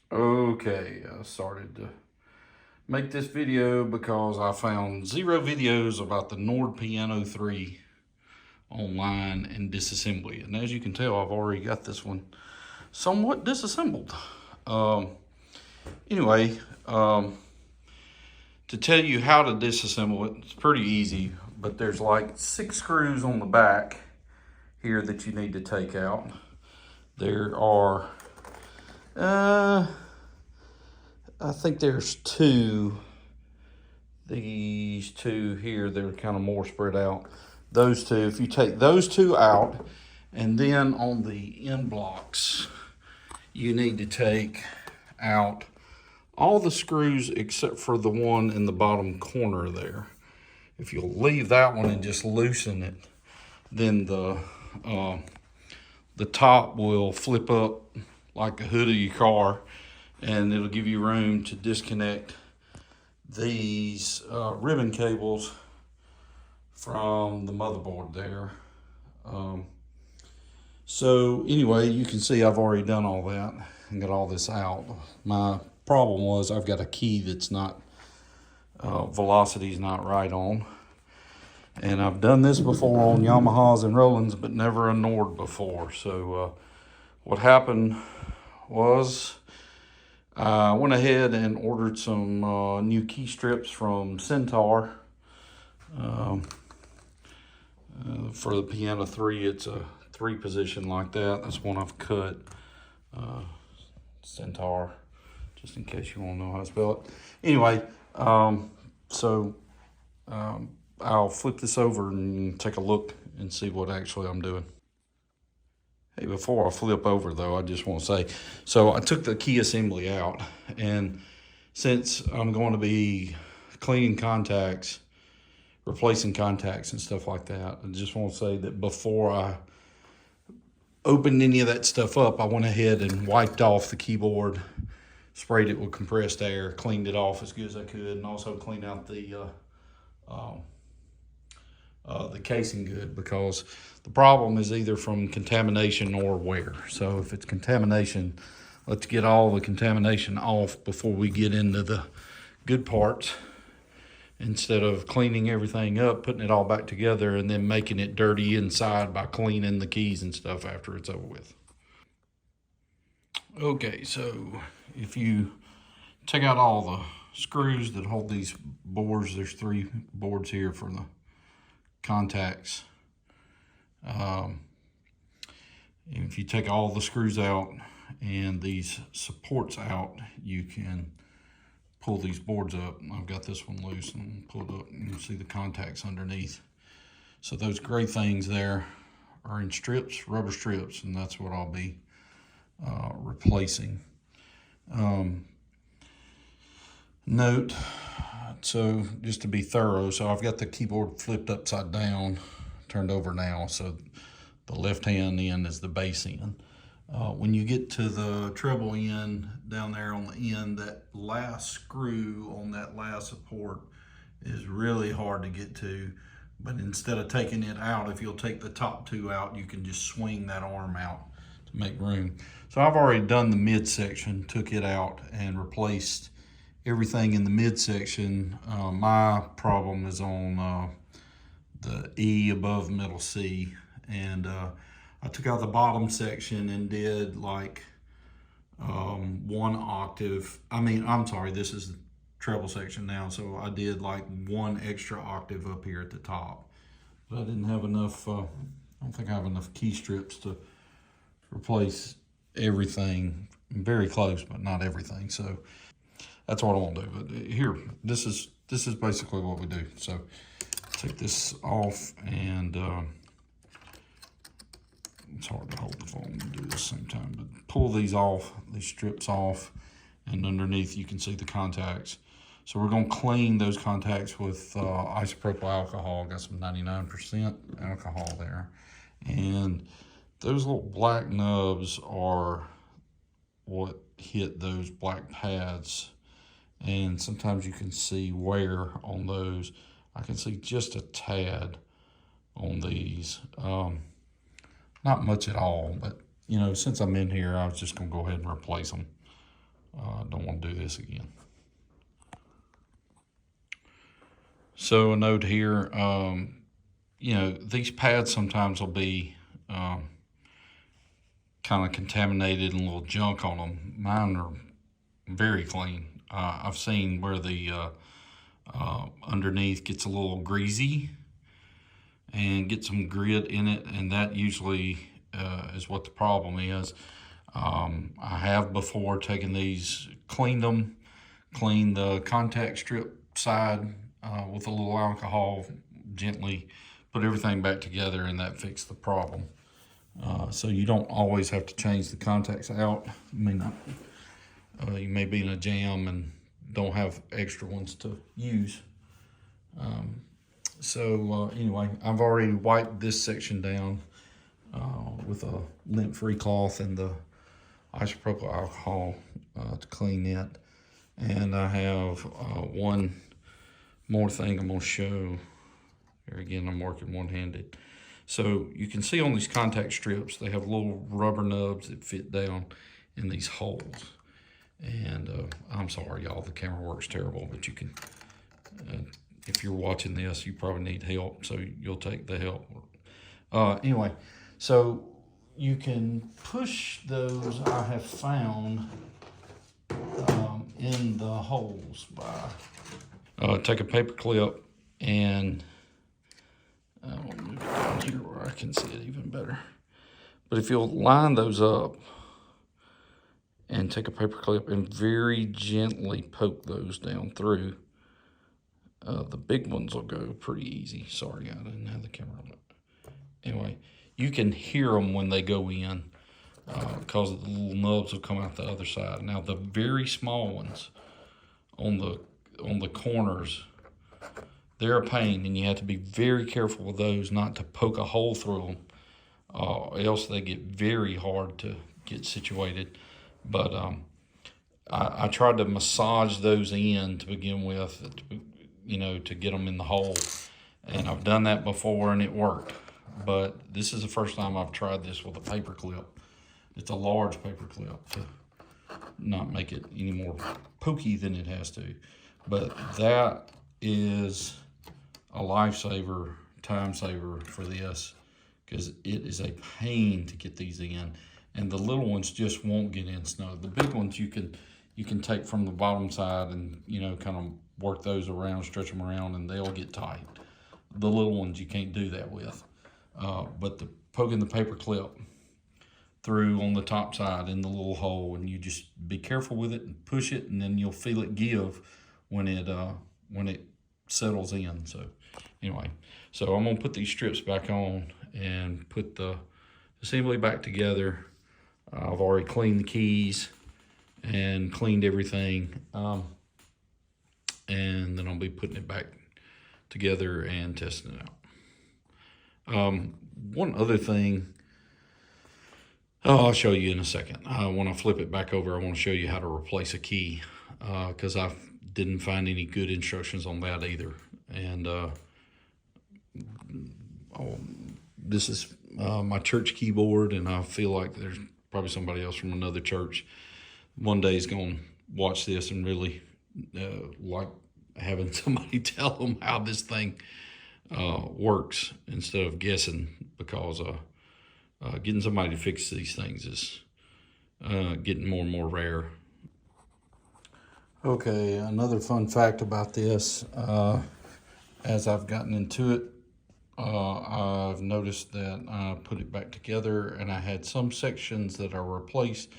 Okay, I started to make this video because I found 0 videos about the Nord Piano 3 online and disassembly. And as you can tell, I've already got this one somewhat disassembled. Um, anyway, to tell you how to disassemble it, it's pretty easy, but there's like 6 screws on the back here that you need to take out. There are, I think there's 2. These 2 here, they're kind of more spread out. Those 2, if you take those 2 out, and then on the end blocks, you need to take out all the screws except for the one in the bottom corner there. If you'll leave that one and just loosen it, then the top will flip up like the hood of your car, and it'll give you room to disconnect these ribbon cables from the motherboard there. So anyway, you can see I've already done all that and got all this out. My problem was I've got a key that's not, velocity's not right on. And I've done this before on Yamahas and Rolands, but never a Nord before. So what happened was I went ahead and ordered some new key strips from Centaur. For the Piano 3, it's a 3 position like that. That's one I've cut. Centaur, just in case you want to know how to spell it. Anyway, I'll flip this over and take a look and see what actually I'm doing. Hey, before I flip over though, I just want to say, so I took the key assembly out, and since I'm going to be cleaning contacts, replacing contacts and stuff like that, I just want to say that before I opened any of that stuff up, I went ahead and wiped off the keyboard, sprayed it with compressed air, cleaned it off as good as I could, and also cleaned out the casing good, because the problem is either from contamination or wear. So if it's contamination, let's get all the contamination off before we get into the good parts, instead of cleaning everything up, putting it all back together, and then making it dirty inside by cleaning the keys and stuff after it's over with. Okay, so if you take out all the screws that hold these boards, there's 3 boards here for the contacts. If you take all the screws out and these supports out, you can pull these boards up. I've got this one loose and pulled up, and you can see the contacts underneath. So those gray things there are in strips, rubber strips, and that's what I'll be replacing. Note, so just to be thorough, so I've got the keyboard flipped upside down, turned over now, so the left hand end is the bass end. When you get to the treble end down there on the end, that last screw on that last support is really hard to get to. But instead of taking it out, if you'll take the top 2 out, you can just swing that arm out to make room. So I've already done the midsection, took it out and replaced everything in the midsection. My problem is on the E above middle C, and I took out the bottom section and did like 1 octave. I'm sorry, this is the treble section now, so I did like 1 extra octave up here at the top. But I didn't have enough, I don't think I have enough key strips to replace everything. Very close, but not everything. So that's what I want to do. But here, this is basically what we do. So take this off, and it's hard to hold the phone and do this same time, but pull these off, these strips off, and underneath you can see the contacts. So we're going to clean those contacts with isopropyl alcohol. Got some 99% alcohol there. And those little black nubs are what hit those black pads. And sometimes you can see wear on those. I can see just a tad on these. Not much at all, but you know, since I'm in here, I was just gonna go ahead and replace them. Don't want to do this again. So a note here, you know, these pads sometimes will be kind of contaminated and a little junk on them. Mine are very clean. I've seen where the underneath gets a little greasy and get some grit in it, and that usually is what the problem is. I have before taken these, cleaned them, cleaned the contact strip side with a little alcohol, gently put everything back together, and that fixed the problem. So you don't always have to change the contacts out. You may be in a jam and don't have extra ones to use. Anyway, I've already wiped this section down with a lint-free cloth and the isopropyl alcohol to clean it. And I have one more thing I'm going to show. Here again, I'm working one-handed. So you can see on these contact strips, they have little rubber nubs that fit down in these holes. And I'm sorry, y'all, the camera works terrible, but you can, if you're watching this, you probably need help, so you'll take the help. Anyway, so you can push those, I have found, in the holes by, take a paper clip and I'll move it down here where I can see it even better. But if you'll line those up and take a paper clip and very gently poke those down through, the big ones will go pretty easy. Sorry, I didn't have the camera on it. Anyway, you can hear them when they go in because the little nubs will come out the other side. Now the very small ones on the corners, they're a pain, and you have to be very careful with those not to poke a hole through them, else they get very hard to get situated. But I tried to massage those in to begin with, you know, to get them in the hole, and I've done that before and it worked. But this is the first time I've tried this with a paper clip. It's a large paper clip to not make it any more pokey than it has to. But that is a lifesaver, time saver for this, because it is a pain to get these in, and the little ones just won't get in snug. The big ones you can take from the bottom side and, you know, kind of work those around, stretch them around, and they'll get tight. The little ones you can't do that with, but poking the paper clip through on the top side in the little hole, and you just be careful with it and push it, and then you'll feel it give when it settles in. So anyway, so I'm gonna put these strips back on and put the assembly back together. I've already cleaned the keys and cleaned everything, and then I'll be putting it back together and testing it out. One other thing, I'll show you in a second. When I flip it back over, I want to show you how to replace a key, because I didn't find any good instructions on that either. And this is my church keyboard, and I feel like there's probably somebody else from another church one day is going to watch this and really like having somebody tell them how this thing works instead of guessing, because getting somebody to fix these things is getting more and more rare. Okay, another fun fact about this, as I've gotten into it, I've noticed that I put it back together, and I had some sections that are replaced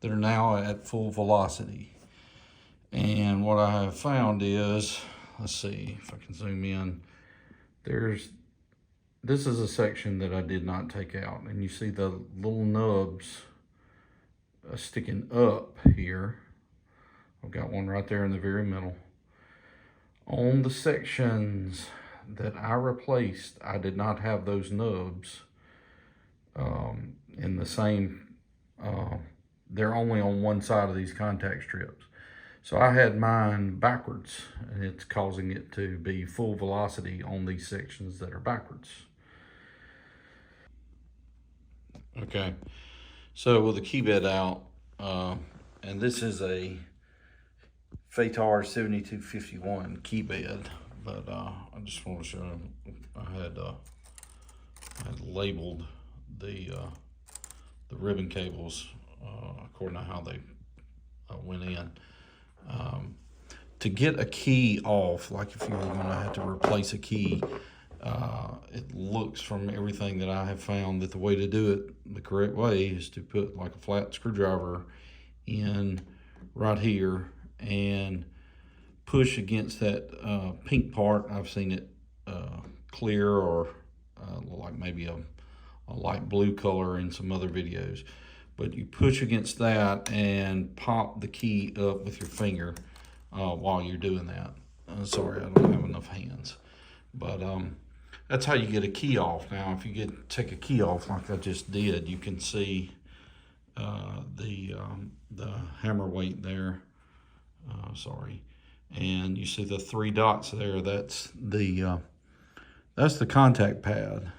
that are now at full velocity. And what I have found is, let's see if I can zoom in, this is a section that I did not take out, and you see the little nubs sticking up here. I've got one right there in the very middle. On the sections that I replaced, I did not have those nubs in the same, they're only on one side of these contact strips. So I had mine backwards, and it's causing it to be full velocity on these sections that are backwards. Okay, so with the key bed out, And this is a Fatar 7251 key bed, but I just want to show them. I had labeled the ribbon cables according to how they went in. To get a key off, like if you were going to have to replace a key, it looks from everything that I have found that the way to do it, the correct way, is to put like a flat screwdriver in right here and push against that pink part. I've seen it clear or like maybe a light blue color in some other videos. But you push against that and pop the key up with your finger while you're doing that. Sorry, I don't have enough hands. But that's how you get a key off. Now, if you take a key off like I just did, you can see the hammer weight there. Sorry, and you see the 3 dots there. That's the contact pad.